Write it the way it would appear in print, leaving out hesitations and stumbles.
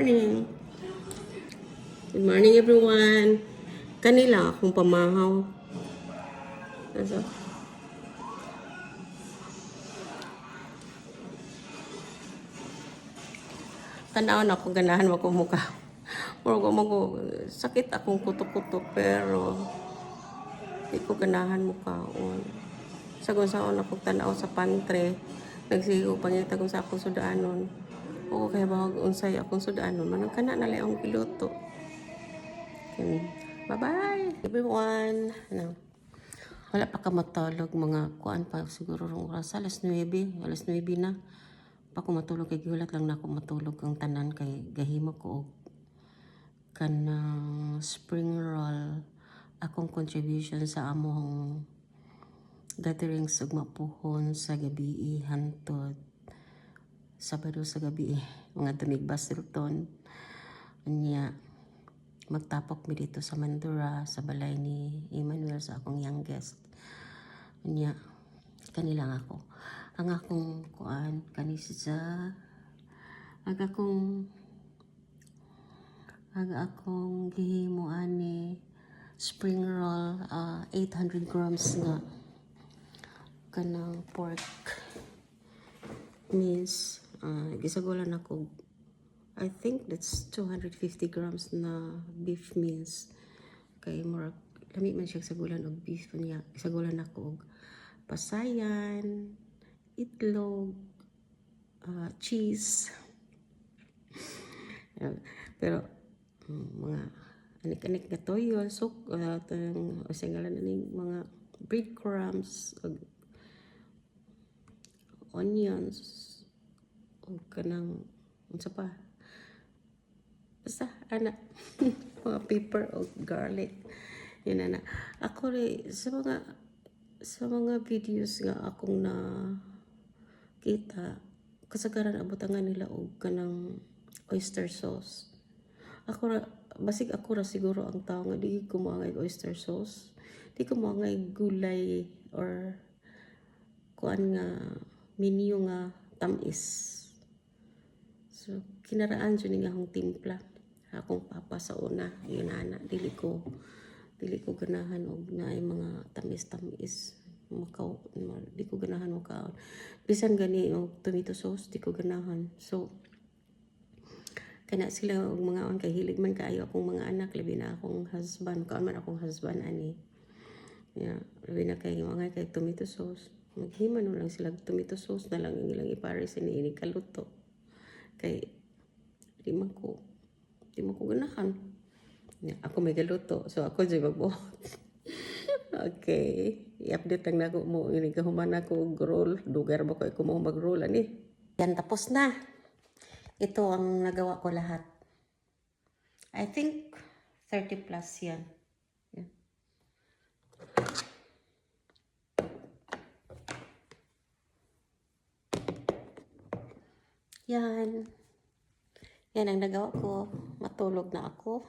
morning. Good morning, everyone. Kanila akong pamahaw. Asa? Tanaw na ako ganahan mo ko mukha. Muro ko sakit akong kutok-kutok pero di ko ganahan mukhaon. Sagon-saon ako tanaw sa pantry. Nagsigo pangita ko sa akong sudanon. Oo, kaya bahag unsay akong sudanon. Manang kana na lang akong iluto. Bye-bye, everyone. Ano? Wala pa ka matulog, mga kuan pa siguro rong oras. Alas 9 na. Pa ko matulog kay gihulat lang na ako matulog ang tanan kay gahimo ko og kanang spring roll akong contribution sa among gatherings ug mapuhon sa gabi hantod Sabado sa gabi mga tunig Basilton niya magtapok mi dito sa Mandura sa balay ni Emmanuel sa akong youngest niya kanilang ako ang akong kuan kanisa ang akong gihimo ani spring roll 800 grams nga kanang pork means gisagulan ako I think that's 250 grams na beef meals kay murag lami man siya sagulan og beef niya gisagulan ako og pasayan itlog cheese pero mga anik-anik na toyo sok singalan ning mga breadcrumbs onions o kanang unsa pa basta ana mga pepper o garlic yun na ako rin sa mga videos nga akong na kita kasagaran abutangan nila og kanang oyster sauce basig ako ra siguro ang tao nga di ko moangay oyster sauce di ko moangay gulay or kuan nga menu nga tamis so kinaraan jud nga akong timpla akong papa sa una yun ana dili ko ganahan og naay mga tamis di ko ganahan makaon bisan gani og tomato sauce di ko ganahan so kana sila og mga on kay hilig man kaayo akong mga anak labi na akong husband kaon man akong husband ani labi na kay mga kay tomato sauce maghiman lang sila tomato sauce na lang ilang ipare sa ini kaluto kay di man ko ganahan ako may galuto so ako jud magbuhat okay i-update lang nako mo ini kahuman ako og roll dugar ba ko mo mag-roll ani yan tapos na ito ang nagawa ko lahat. I think 30 plus yan. Yan. Yan ang nagawa ko. Matulog na ako.